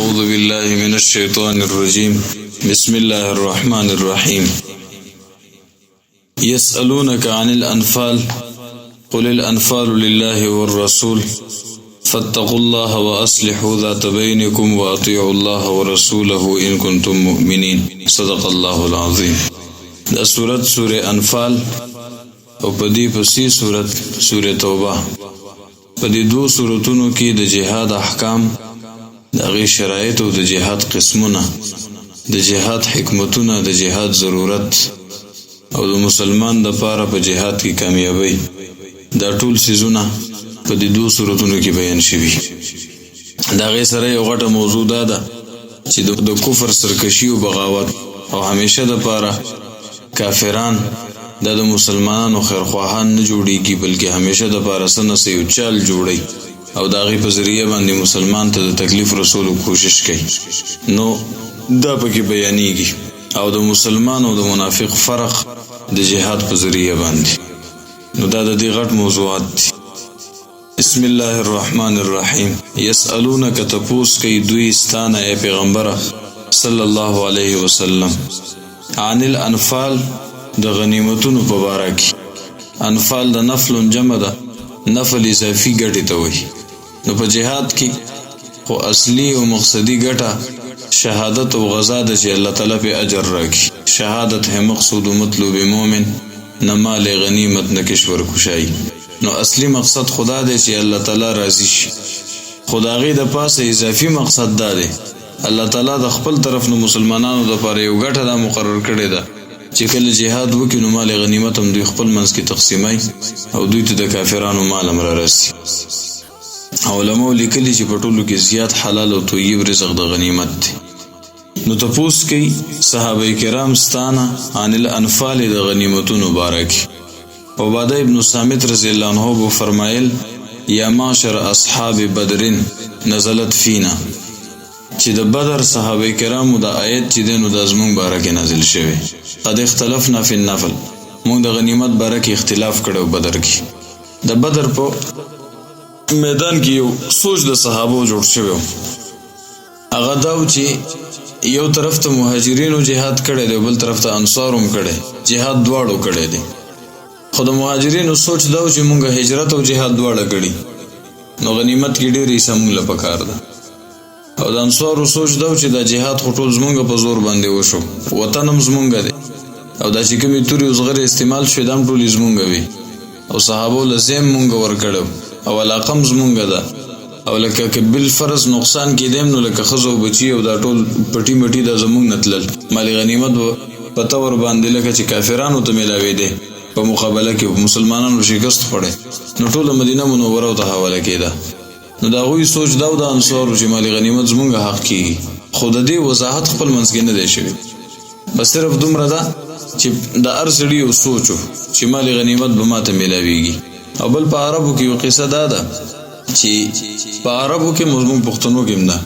أعوذ بالله من الشيطان الرجيم بسم الله الرحمن الرحيم يسألونك عن الأنفال قل الأنفال لله والرسول فاتقوا الله وأصلحوا ذات بينكم وأطيعوا الله ورسوله إن كنتم مؤمنين صدق الله العظيم. دا سورة أنفال او پدی پسی سورة توبه پدی دو سورتونو کې د جهاد احکام د غي شرایط او د جهاد قسمونه د جهاد حکمتونه د جهاد ضرورت او د مسلمان د پاره په جهاد کې کامیابی دا ټول سيزونه په دې دوه سورتونو کې بیان شوي. دا غي سره یو غټه موضوع ده چې د کفر سرکشي او بغاوت او همیشه د پاره کافران د مسلمانانو خیرخواهان نه جوړيږي بلکې همیشه د پاره سن سه یو چال جوړي او دا غي په ذریعہ باندې مسلمان ته د تکلیف رسولو کوشش کوي. نو دا پکې بیانېږي او د مسلمان او د منافق فرق د جهاد په ذریعہ باندې. نو دا د دې غټ موضوعات دي. بسم الله الرحمن الرحیم. یسألونک تپوس کوي دوی ستانه ای پیغمبر صلی الله علیه وسلم عن الانفال د غنیمتونو په باره کې. انفال د نفل جمع ده، نفل اضافي ګټې ته وایي. نو په جهاد کې خو اصلي او مقصدی ګټه شهادت او غزا ده چې الله تعالی په اجر راکړي. شهادت ہے مقصود و مطلوب مومن نه مال غنیمت نه کشور کشای. نو اصلي مقصد خدا دی چې الله تعالی راضي شي. خدای د پاسه اضافي مقصد دا دی الله تعالی د خپل طرف نو مسلمانانو د لپاره یو ګټه دا مقرر کړی ده چې کله جهاد وکړي نو مال غنیمت هم دوی خپل منځ کې تقسیمای او دوی ته د کافرانو مال هم را رسي. علماء لیکلي چې په ټولو کې زیات حلال او طیب رزق د غنیمت دی. نو تپوس کوي صحابه کرام ستانه عن الانفال د غنیمتونو بارک. عباده ابن صامت رضی الله عنه بو فرمایل یا معاشر اصحاب بدر نزلت فینا چې د بدر صحابه کرامو د آیت چې دینو د ازمون بارک نازل شوی. قد اختلفنا فی النفل موږ د غنیمت بارک اختلاف کړو بدر کې. د بدر په میدان کې یو سوچ د صحابو جوړ شوی. هغه دا چې یو طرف ته مهاجرینو جهاد کړي دی بل طرف ته انصاروم کړي جهاد دواړو کړي دي. خو د مهاجرینو سوچ دا چې مونږه هجرت او جهاد دواړه کړي نو غنیمت کې ډېری سمول پکار ده. او د انصارو سوچ دا چې دا جهاد خټول زمونږ په زور باندې وشو وطن هم زمونږ دی او دا چې کومې توري او زغره استعمال شوی دام ټول زمونږ وي او صحابو لزم مونږ ورکړو او علاقم زمونږ ده او لکه کبل فرض نقصان کې دیم نو لکه خزو بچي او دا ټول پټي مټي د زمونږ نتلل مال غنیمت په تور باندې لکه چې کافرانو ته ملاوي دي په مقابله کې مسلمانانو شکست خوړې نو ټول مدینه منوره ته حواله کېده. نو دا غوي سوچ دا د انصار چې مال غنیمت زمونږ حق کیږي. خود دې وضاحت خپل منځ کې نه دی شوی. بس صرف دومره ده چې د ارسړي او سوچو چې مال غنیمت به ماته ملاويږي. او بل په عربو کې یو قصه ده چې په عربو کې مضمون پښتنو کې نه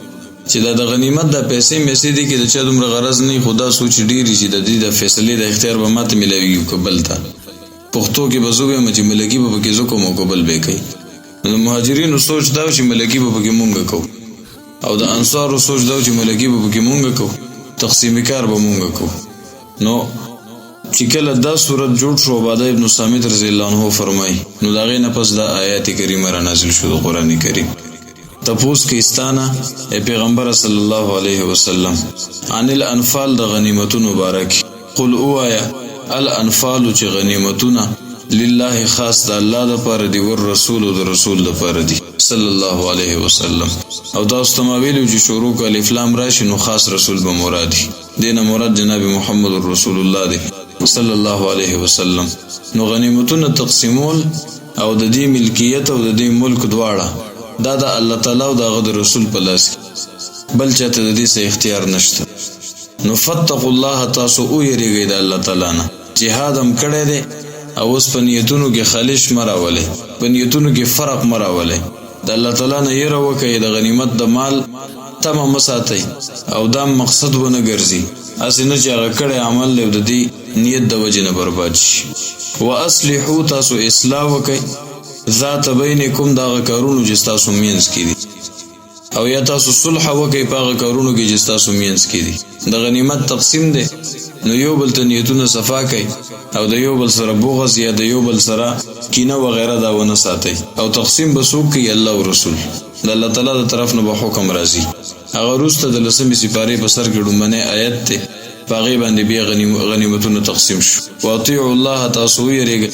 چې د غنیمت د پیسې مېسې دي کې د چا دومره غرض نه خدا سوچ ډیری چې د دې د فیصله د اختیار به ماته ملاويږي قبل ته پښتو کې بزوبه مې ملکی به کې زکو مقبل به کوي. د مهاجرینو سوچ دا چې ملکی به کې مونږ کو او د انصارو سوچ دا چې ملکی به کې مونږ کو تقسیم کار به مونږ کو. نو چې کله دا صورت جوړ شو عباده ابن صامت رضی الله عنه فرمای نو دا غي نه پس دا آیات کریمه را نازل شو د قران کریم. تپوس کې استانه پیغمبر صلی الله علیه وسلم عن الانفال د غنیمتونو مبارک. قل اوایا الانفال چې غنیمتونه لله خاص د الله لپاره دی ور رسول او د رسول لپاره دی صلی الله علیه وسلم. او دا استمویل چې شروع کله اسلام راشي نو خاص رسول به مرادي دینه مراد جناب محمد رسول الله دی صلی الله علیه وسلم. نو غنیمتونه تقسیمول او د دې ملکیت او د دې ملک دواړه دا د الله تعالی او د رسول په لاس بل چاته د دې څه اختیار نشته. نو فتقوا الله تاسو او یریږئ د الله تعالی نه. جهاد هم کړی دی او اوس په نیتونو کې خالص مراولې په نیتونو کې فرق مراولې د الله تعالی نه یره وکړئ د غنیمت د مال تمام مساتئ او دا مقصد ونه ګرځي اسنه چې هغه کړی عمل له د دې نیت د وجه نه برباد شي. واصلحوا تاسو اصلاح وکړئ ذات بینکم دا کارونو چې تاسو مینځ کې دي او یا تاسو صلح وکي پاغه کارونو کې چې تاسو مینس کې دي د غنیمت تقسیم دی نو یو بل ته نیتونه صفا کوي او د یو بل سره بغض یا د یو بل سره کینه وغیرہ دا ونه ساتي او تقسیم بسوک کوي الله او رسول د الله تعالی د طرف نه به حکم راځي هغه روسته د لسمې سپاره په سر کې ډومنه آیت ته باغی باندې بیا غنیمتونه تقسیم شو واطیعوا الله تاسو یې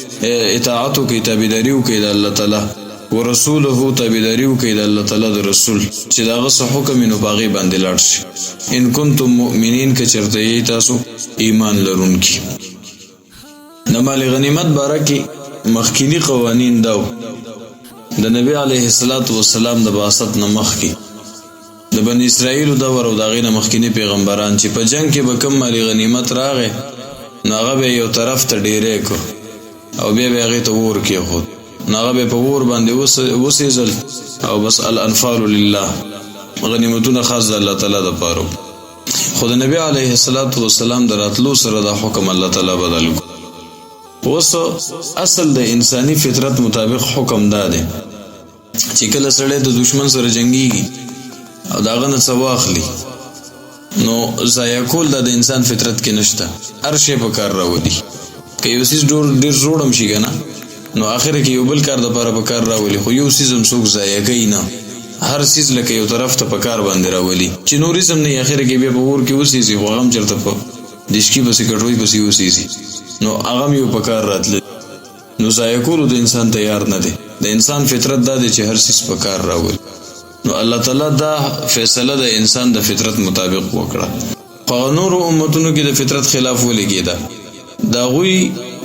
اطاعت کوي تابعداري کوي د الله تعالی ورسوله تابعداري کوي د الله تعالی د رسول چې داغه څه حکم نو باغی باندې لاړ شي ان کنتم مؤمنین که چرته یې تاسو ایمان لرونکي د مال غنیمت بارکه مخکینی قوانین داو د نبی علیه الصلاۃ والسلام د بعثت نه مخکې د بنی اسرائیل د ورو داغې نه مخکینی پیغمبران چې په جنگ کې به کم مال غنیمت راغې ناغه به یو طرف ته ډیرې کو او بیا به هغه ته ور کې خو ناغه به په ور باندې وسېزل او بس الانفال لله غنیمتونه خاص د الله تعالی د پاره خود نبی علیه الصلاۃ والسلام دراتلو سره د حکم الله تعالی بدل کو اوس اصل د انساني فطرت مطابق حکم داده چې کله سړی د دشمن سره جنگيږي او داغه نه سواخلی نو ضایع کول د انسان فطرت کې نشته هر شی په کار راوړي که یو سیس ډیر زوړم شي کنه نو اخر کې یو بل کار د لپاره په کار راوړي خو یو سیس هم څوک ضایع کوي نه هر سیس لکه یو طرف ته په کار باندې راوړي چې نورېزم نه اخر کې بیا په ور کې وسیږي خو هم چرته په دشکی بس کټوي بس وسیږي نو هغه یو په کار راتل نو ضایع کول د انسان تیار نه دی د انسان فطرت دا دی چې هر سیس په کار راوړي نو الله تعالی دا فیصله د انسان د فطرت مطابق وکړه په نور امتونو کې د فطرت خلاف ولګیدا دا غوي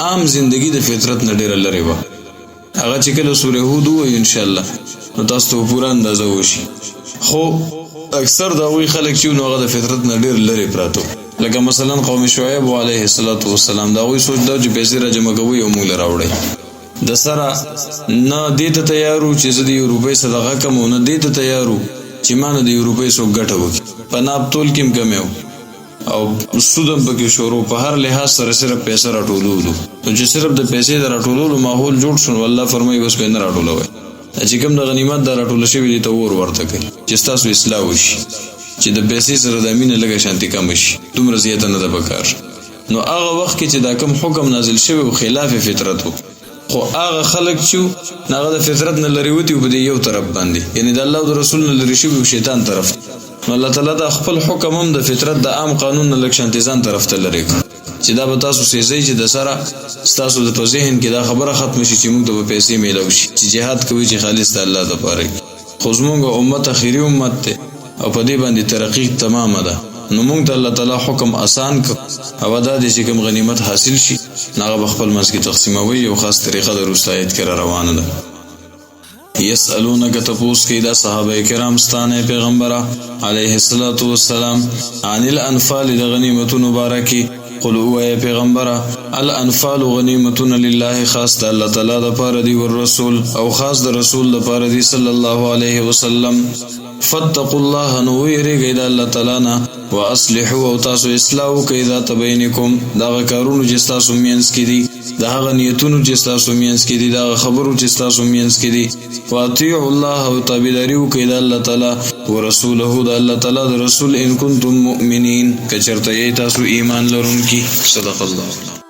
عام زندگی د فطرت نه ډیر لري و هغه چې کله سورې هود وای ان شاء الله نو تاسو ته پورا اندازه وشي خو اکثر دا غوي خلک چې نو هغه د فطرت نه ډیر لري پراته لکه مثلا قوم شعیب علیه السلام دا غوي سوچ دا چې پیسې را جمع کوي او موږ راوړي د سره نه دې ته تیارو چې زه د روپۍ صدقه کوم نه دې ته تیارو چې ما نه د روپۍ څو ګټه وکړي په ناب تول کې کم او سودم پکې شروع په هر لحاظ سره صرف پیسې راټولولو نو چې صرف د پیسې د راټولولو ماحول جوړ شون والله فرمایي بس په نه راټولوي چې کوم د غنیمت د راټول شوی دي ته ورته کوي چې تاسو اصلاح وشي چې د پیسې سره د امینه لګه شانتي کم شي دومره زیات نه د بکار نو هغه وخت کې چې دا کوم حکم نازل شوی او خلاف فطرت خو هغه خلک چې هغه د فطرت نه لري وتی په یو طرف باندې یعنی د الله او رسول نه لري شي او شیطان طرف نو الله تعالی د خپل حکم هم د فطرت د عام قانون نه لکشانتیزان طرف ته لري چې دا به تاسو سيزي چې د سره تاسو د ذهن کې دا خبره ختم شي چې موږ د پیسې میلو شي چې jihad کوي چې خالص د الله لپاره خو زموږ امت اخیری امت ته او په دې باندې ترقی تمام ده نو موږ د الله تعالی حکم آسان ک او دا د چې کوم غنیمت حاصل شي هغه خپل منځ کې تقسیموي او خاص طریقه د رستایت کې روانه ده یسالونک تپوس کی دا صحابه کرام ستانه پیغمبره علیه الصلاۃ والسلام عن الانفال د غنیمت مبارکی قل او پیغمبره الانفال غنیمتون لله خاص د الله تعالی د پاره دی او رسول او خاص د رسول د پاره دی صلی الله علیه وسلم فاتقوا الله نو یریږي د الله تعالی نه واصلحوا او تاسو اصلاح کوي ذات بینکم دا کارونو چې تاسو مینس کې دي دا غنیتونو چې تاسو مینس کې دي دا خبرو چې تاسو مینس کې دي واطيعوا الله او تابعداري کوي د الله تعالی او رسوله د الله تعالی د رسول ان کنتم مؤمنین کچرته تاسو ایمان لرونکي صدق الله